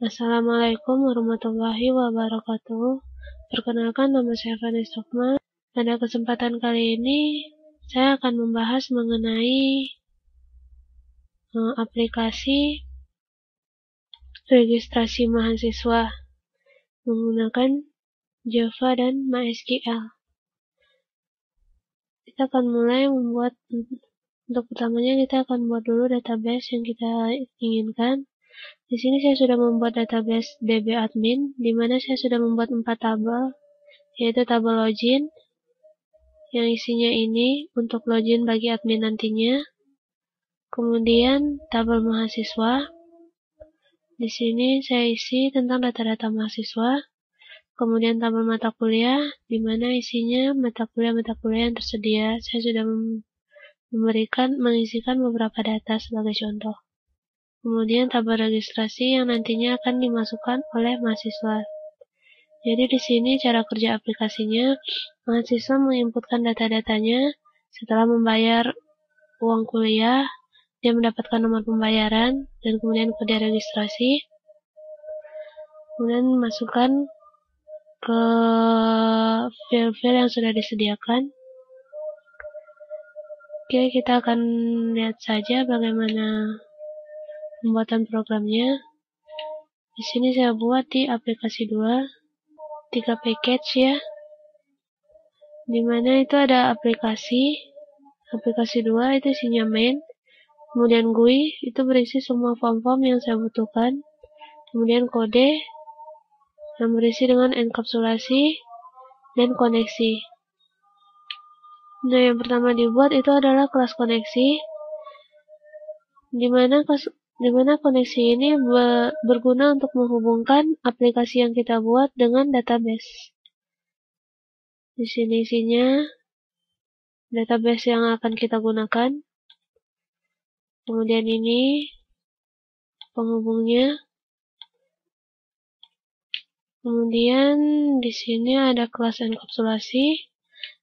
Assalamualaikum warahmatullahi wabarakatuh. Perkenalkan, nama saya Fani Sukma. Pada kesempatan kali ini, saya akan membahas mengenai aplikasi registrasi mahasiswa menggunakan Java dan MySQL. Kita akan mulai membuat, untuk pertamanya kita akan buat dulu database yang kita inginkan. Di sini saya sudah membuat database dbadmin, di mana saya sudah membuat 4 tabel, yaitu tabel login, yang isinya ini untuk login bagi admin nantinya. Kemudian tabel mahasiswa, di sini saya isi tentang data-data mahasiswa. Kemudian tabel mata kuliah, di mana isinya mata kuliah yang tersedia. Saya sudah mengisikan beberapa data sebagai contoh. Kemudian tabel registrasi yang nantinya akan dimasukkan oleh mahasiswa. Jadi di sini cara kerja aplikasinya, mahasiswa menginputkan data-datanya. Setelah membayar uang kuliah, dia mendapatkan nomor pembayaran dan kemudian kode registrasi. Kemudian masukkan ke file-file yang sudah disediakan. Oke, kita akan lihat saja bagaimana pembuatan programnya. Di sini saya buat di aplikasi 2, 3 package ya. Dimana itu ada aplikasi 2 itu isinya main. Kemudian GUI itu berisi semua form-form yang saya butuhkan. Kemudian kode yang berisi dengan enkapsulasi dan koneksi. Nah, yang pertama dibuat itu adalah kelas koneksi, di mana koneksi ini berguna untuk menghubungkan aplikasi yang kita buat dengan database. Di sini isinya database yang akan kita gunakan. Kemudian ini penghubungnya. Kemudian di sini ada kelas enkapsulasi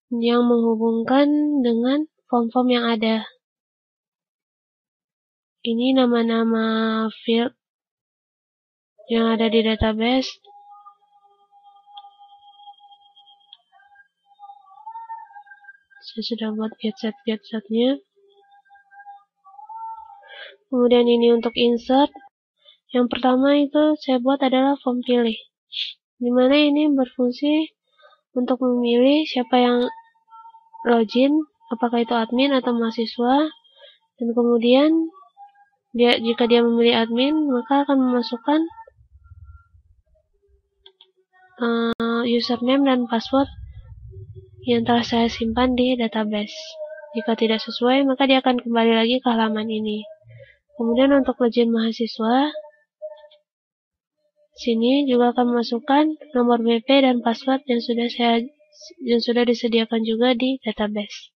yang menghubungkan dengan form-form yang ada. Ini nama-nama field yang ada di database. Saya sudah buat getset-getsetnya. Kemudian ini untuk insert. Yang pertama itu saya buat adalah form pilih, dimana ini berfungsi untuk memilih siapa yang login, apakah itu admin atau mahasiswa. Dan kemudian jika dia memilih admin, maka akan memasukkan username dan password yang telah saya simpan di database. Jika tidak sesuai, maka dia akan kembali lagi ke halaman ini. Kemudian untuk login mahasiswa, sini juga akan memasukkan nomor BP dan password yang sudah disediakan juga di database.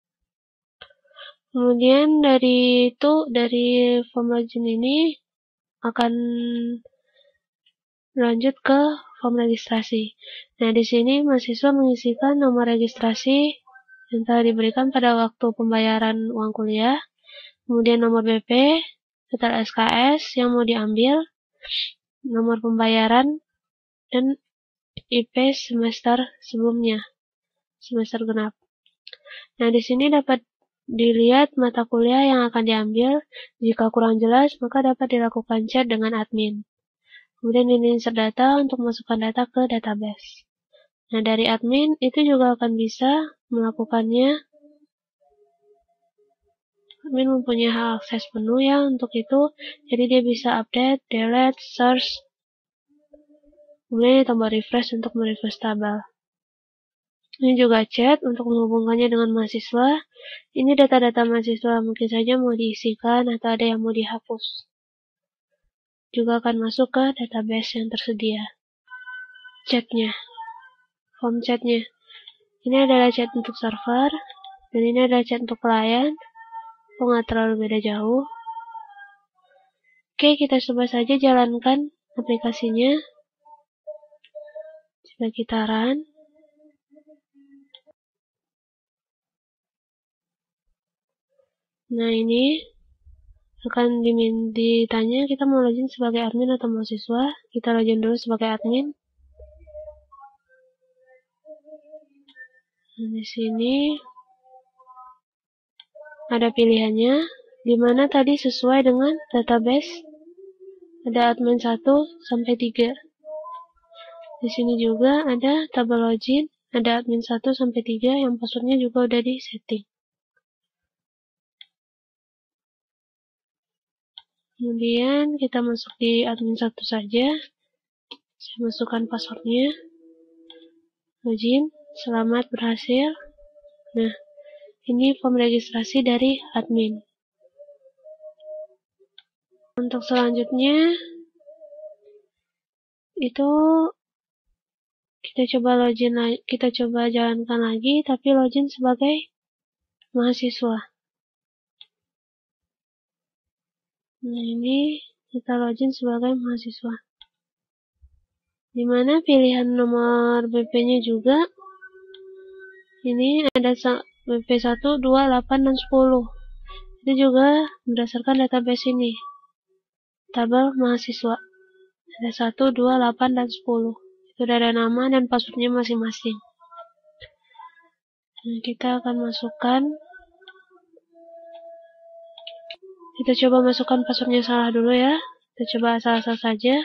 Kemudian dari form login ini akan lanjut ke form registrasi. Nah, di sini mahasiswa mengisikan nomor registrasi yang telah diberikan pada waktu pembayaran uang kuliah, kemudian nomor BP, total SKS yang mau diambil, nomor pembayaran, dan IP semester sebelumnya, semester genap. Nah, di sini dapat dilihat mata kuliah yang akan diambil. Jika kurang jelas, maka dapat dilakukan chat dengan admin. Kemudian ini insert data untuk masukkan data ke database. Nah, dari admin itu juga akan bisa melakukannya. Admin mempunyai hak akses penuh ya untuk itu. Jadi dia bisa update, delete, search. Kemudian tombol refresh untuk merefresh tabel. Ini juga chat untuk menghubungkannya dengan mahasiswa. Ini data-data mahasiswa, mungkin saja mau diisikan atau ada yang mau dihapus. Juga akan masuk ke database yang tersedia. Chatnya, form chatnya. Ini adalah chat untuk server, dan ini adalah chat untuk klien. Nggak terlalu beda jauh. Oke, kita coba saja jalankan aplikasinya. Coba kita run. Nah, ini akan ditanya kita mau login sebagai admin atau mahasiswa. Kita login dulu sebagai admin. Nah, di sini ada pilihannya, di mana tadi sesuai dengan database ada admin 1 sampai 3. Di sini juga ada tabel login, ada admin 1 sampai 3 yang passwordnya juga udah di setting. Kemudian kita masuk di admin 1 saja. Saya masukkan passwordnya. Login, selamat berhasil. Nah, ini form registrasi dari admin. Untuk selanjutnya, itu kita coba jalankan lagi, tapi login sebagai mahasiswa. Nah, ini kita login sebagai mahasiswa. Dimana pilihan nomor BP-nya juga, ini ada BP 1, 2, 8, dan 10. Itu juga berdasarkan database ini. Tabel mahasiswa. Ada 1, 2, 8, dan 10. Itu ada nama dan passwordnya masing-masing. Nah, kita akan masukkan. Kita coba masukkan passwordnya salah dulu ya. Kita coba asal-asal saja.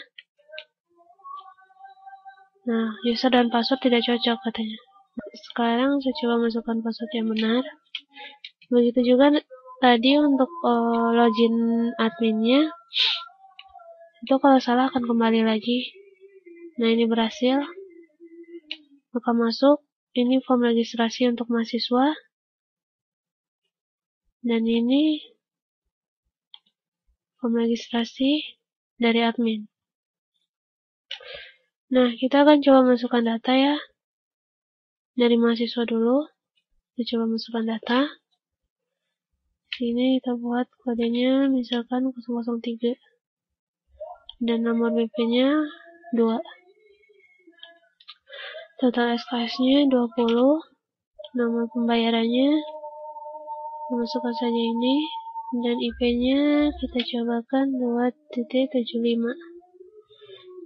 Nah, user dan password tidak cocok katanya. Sekarang saya coba masukkan password yang benar. Begitu juga tadi untuk login adminnya. Itu kalau salah akan kembali lagi. Nah, ini berhasil. Maka masuk. Ini form registrasi untuk mahasiswa. Dan ini form registrasi dari admin. Nah, kita akan coba masukkan data ya. Dari mahasiswa dulu. Kita coba masukkan data. Sini kita buat kodenya misalkan 003. Dan nomor BP-nya 2. Total SKS-nya 20. Nomor pembayarannya masukkan saja ini. Dan IP-nya kita cobakan 2.75.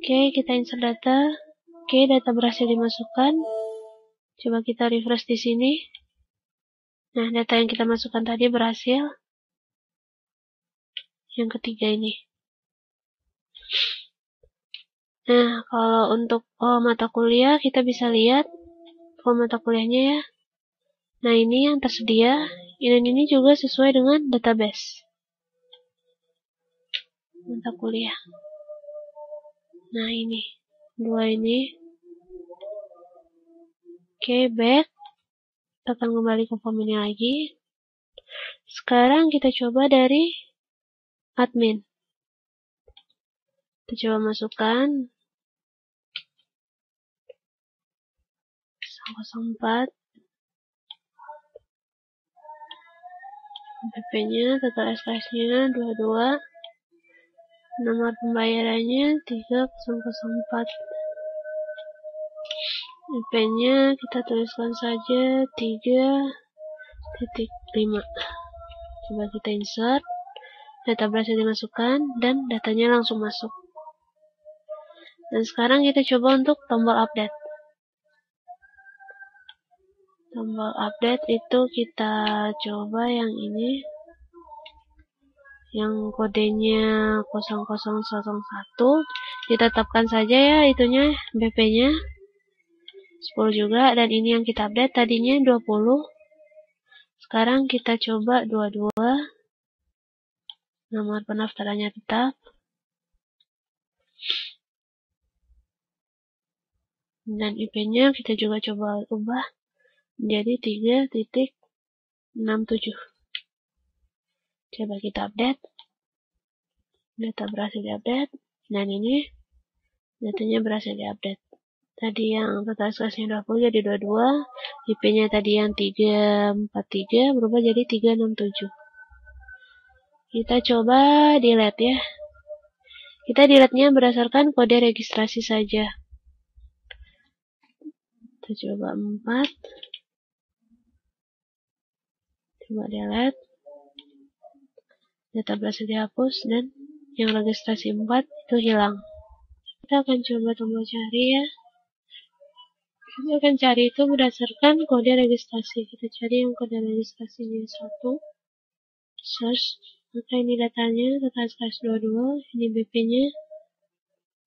Oke, kita insert data. Oke, data berhasil dimasukkan. Coba kita refresh di sini. Nah, data yang kita masukkan tadi berhasil. Yang ketiga ini. Nah, kalau untuk mata kuliah, kita bisa lihat mata kuliahnya ya. Nah, ini yang tersedia. Dan ini juga sesuai dengan database. Mata kuliah. Nah, ini. 2 ini. Oke, back. Kita akan kembali ke form ini lagi. Sekarang kita coba dari admin. Kita coba masukkan 04. BP-nya, total SKS-nya 22. Nomor pembayarannya 3004. IP-nya kita tuliskan saja 3.5. Coba kita insert. Data berhasil dimasukkan dan datanya langsung masuk. Dan sekarang kita coba untuk tombol update. Tombol update itu kita coba yang ini. Yang kodenya 0001. Ditetapkan saja ya itunya BP-nya. 10 juga, dan ini yang kita update tadinya 20. Sekarang kita coba 22. Nomor pendaftarannya tetap. Dan IP-nya kita juga coba ubah menjadi 3.67. Coba kita update. Data berhasil diupdate. Dan ini datanya berhasil diupdate. Tadi yang total SKS-nya 20 jadi 22. IP-nya tadi yang 343 berubah jadi 367. Kita coba delete ya. Kita delete-nya berdasarkan kode registrasi saja. Kita coba 4. Coba delete. database dihapus dan yang registrasi 4 itu hilang. Kita akan coba tombol cari ya. Kita akan cari itu berdasarkan kode registrasi. Kita cari yang kode registrasinya 1, search, maka ini datanya, total/22, ini BP-nya,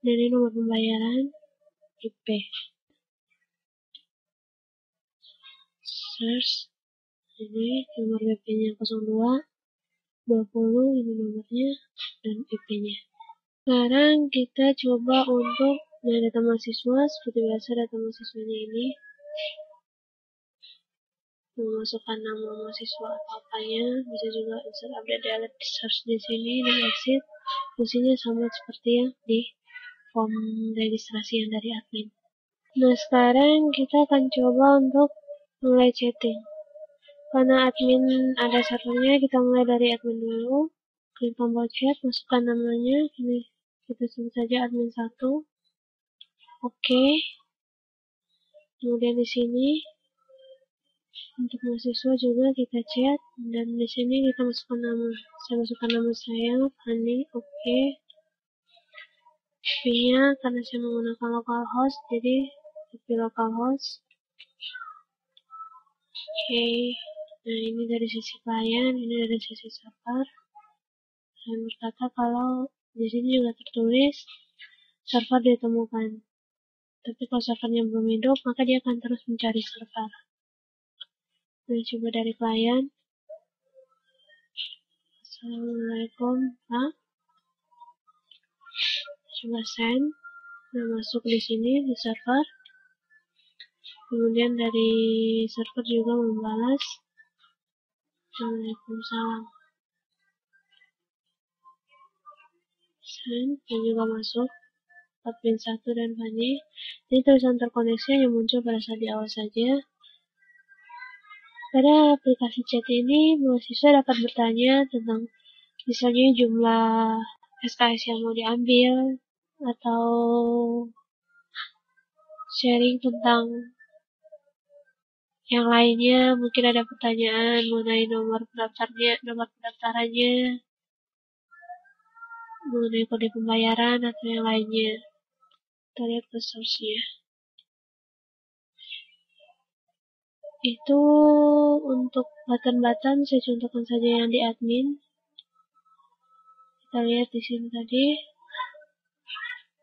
dan ini nomor pembayaran, IP. Search, ini nomor BP-nya 02, 20, ini nomornya, dan IP-nya. Sekarang kita coba untuk data mahasiswa, seperti biasa data mahasiswanya ini. Memasukkan nama mahasiswa atau apanya, bisa juga insert, update, delete, search di sini, dan exit. Fungsinya sama seperti yang di form registrasi yang dari admin. Nah, sekarang kita akan coba untuk mulai chatting. Karena admin ada servernya, kita mulai dari admin dulu. Klik tombol chat, masukkan namanya. Ini kita sebut saja admin 1. Oke. Kemudian di sini untuk mahasiswa juga kita chat, dan di sini kita masukkan nama. Saya masukkan nama saya, Fani. Oke. IP-nya karena saya menggunakan localhost, jadi IP localhost. Oke. Nah, ini dari sisi klien, ini dari sisi server. Saya berkata kalau di sini juga tertulis server ditemukan. Tapi kalau servernya belum hidup, maka dia akan terus mencari server. Nah, coba dari klien. Assalamualaikum, Pak. Coba send. Nah, masuk di sini di server. Kemudian dari server juga membalas. Waalaikumsalam. Send, dan juga masuk admin 1 dan Fani. Ini tulisan terkoneksi yang muncul pada saat di awal saja. Pada aplikasi chat ini, mahasiswa dapat bertanya tentang misalnya jumlah SKS yang mau diambil, atau sharing tentang yang lainnya. Mungkin ada pertanyaan mengenai nomor pendaftarannya, mengenai kode pembayaran, atau yang lainnya. Kita lihat ke source-nya. Itu untuk button-button, saya contohkan saja yang di admin. Kita lihat di sini tadi.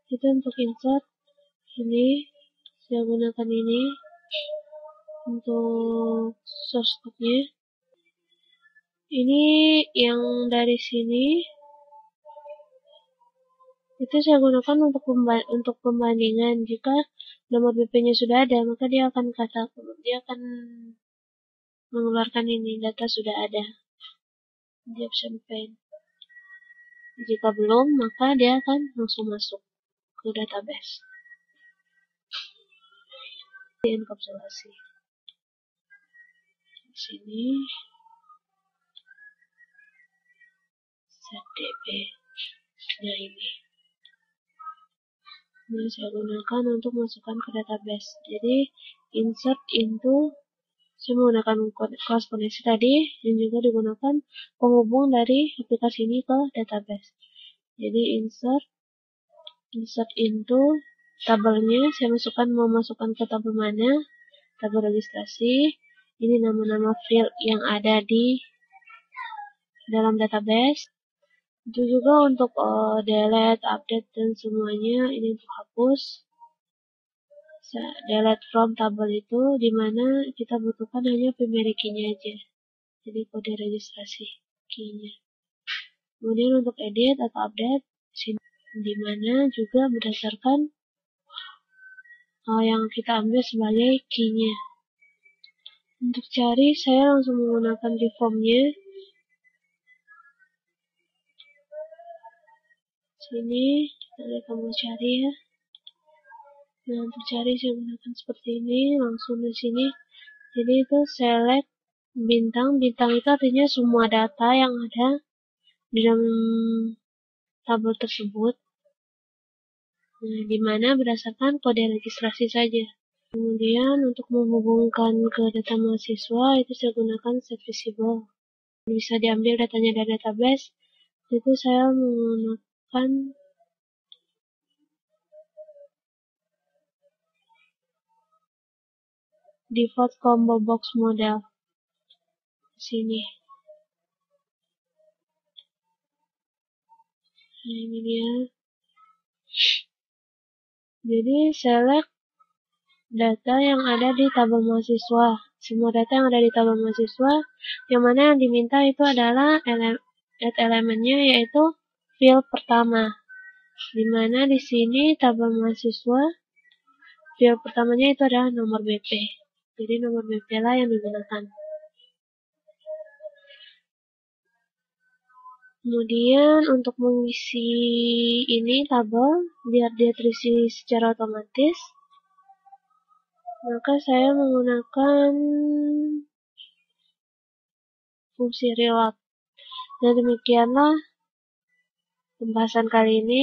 Itu untuk insert. Ini, saya gunakan ini untuk source code-nya. Ini yang dari sini. Itu saya gunakan untuk pembandingan. Jika nomor BP-nya sudah ada, maka dia akan mengeluarkan ini, data sudah ada di option pane. Jika belum, maka dia akan langsung masuk ke database. Di enkapsulasi. Di sini ZDB. Nah, ini. Ini saya gunakan untuk masukkan ke database. Jadi, insert into, saya menggunakan korespondensi tadi, yang juga digunakan penghubung dari aplikasi ini ke database. Jadi, insert into, tabelnya, saya mau masukkan ke tabel mana, tabel registrasi, ini nama-nama field yang ada di dalam database. Itu juga untuk delete, update, dan semuanya. Ini untuk hapus. Delete from tabel itu dimana kita butuhkan hanya primary key-nya aja. Jadi kode registrasi key-nya. Kemudian untuk edit atau update, dimana juga berdasarkan yang kita ambil sebagai key-nya. Untuk cari, saya langsung menggunakan reform-nya. Sini, kita lihat tombol cari ya. Nah, untuk cari saya gunakan seperti ini, langsung di sini. Jadi itu select bintang. Bintang itu artinya semua data yang ada di dalam tabel tersebut. Nah, dimana berdasarkan kode registrasi saja. Kemudian untuk menghubungkan ke data mahasiswa, itu saya gunakan set visible. Bisa diambil datanya dari database, Itu saya menggunakan default combo box model di sini. Nah, ini dia. Jadi select data yang ada di tabel mahasiswa. Semua data yang ada di tabel mahasiswa, yang mana yang diminta itu adalah add elemennya, yaitu field pertama. Dimana di sini tabel mahasiswa, field pertamanya itu adalah nomor BP. Jadi nomor BP lah yang digunakan. Kemudian untuk mengisi ini tabel biar dia terisi secara otomatis, maka saya menggunakan fungsi reload. Dan demikianlah pembahasan kali ini.